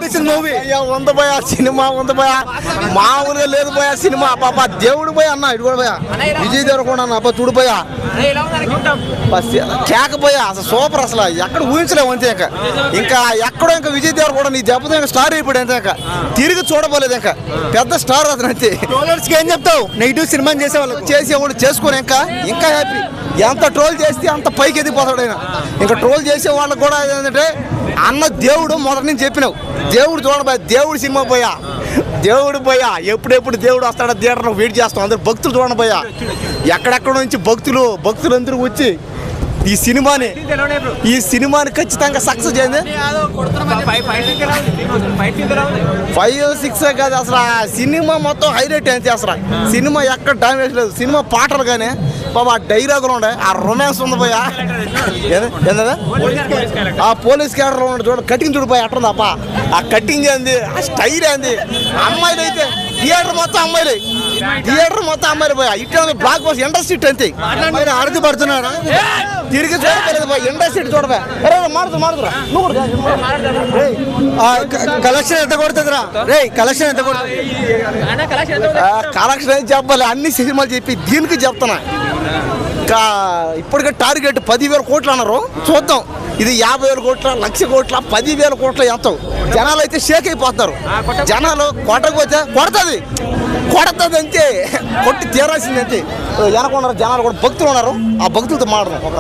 అనిపించింది మూవీ? ఉంది భయ, సినిమా ఉంది భయ, మామూలుగా లేదు భయ సినిమా. పాప దేవుడు భయ అన్న, ఇటు కూడా భయ విజయ్ దేవరకొండ అన్న, అబ్బా చూడు భయ కేక భయ, అసలు సూపర్. అసలు ఎక్కడ ఊహించలేము అంతే. ఇంకా ఎక్కడో ఇంకా విజయ్ దేవరకొండ నీ దెబ్బతో ఇంకా స్టార్ అయిపోయాడు అంతే. ఇంకా తిరిగి చూడబోలేదు, ఇంకా పెద్ద స్టార్ అతను అంతే. ట్రోలర్స్కి ఏం చెప్తావు? నెగిటివ్ సినిమా చేసేవాళ్ళు చేసుకొని ఇంకా హ్యాపీ. ఎంత ట్రోల్ చేస్తే అంత పైకి ఎదిగిపోతాడు ఆయన. ఇంకా ట్రోల్ చేసే వాళ్ళకి కూడా ఏంటంటే అన్న దేవుడు మొదటి నుంచి చెప్పినావు, దేవుడు చూడబోయా, దేవుడు సినిమా పోయా, దేవుడు పోయా, ఎప్పుడెప్పుడు దేవుడు వస్తాడో థియేటర్ వెయిట్ చేస్తాం. అందరు భక్తులు చూడండి పోయా, ఎక్కడెక్కడ నుంచి భక్తులందరూ వచ్చి ఈ సినిమాని ఖచ్చితంగా సక్సెస్ చేయండి. 5-6 కాదు అసలు, సినిమా మొత్తం హైలైట్ అంతే. అసలు సినిమా ఎక్కడ డామేజ్ లేదు. సినిమా పాటలు కానీ బాబా, ఆ డైలాగులు ఉండే, ఆ రొమాన్స్ ఉంది పోయా, ఆ పోలీస్ క్యారెక్టర్ ఉండే చూడ, కటింగ్ చూడిపోయి అట్టుంది అప్ప. ఆ కటింగ్ ఏంది, ఆ స్టైల్ ఏంది. అమ్మాయిలు అయితే థియేటర్ మొత్తం అమ్మాయిలు పోయా. ఇట్లా బ్లాక్ బాస్ ఇండస్ట్రీ అంతే. ఆరతి పడుతున్నారా? తిరిగి చూడలేదు పోయి, ఇండస్ట్రీ చూడబోయా. మారుతురా కలెక్షన్ ఎంత కొడుతుందిరా? కలెక్షన్ ఎంత కొడుతుంది? కలెక్షన్ ఏం చెప్పాలి, అన్ని సినిమాలు చెప్పి దీనికి చెప్తున్నా. ఇప్పటికే టార్గెట్ 10,000 కోట్లు అన్నారు. చూద్దాం, ఇది 50,000 కోట్ల, 1,00,000 కోట్ల, 10,000 కోట్ల ఎంతో. జనాలు అయితే షేక్ అయిపోతున్నారు. జనాలు కొట్టకపోతే కొడుతుంది అంతే, కొట్టి తీరాల్సింది అంతే. వెనకున్నారు జనాలు కూడా, భక్తులు ఉన్నారు. ఆ భక్తులతో మాట్లాడదాం.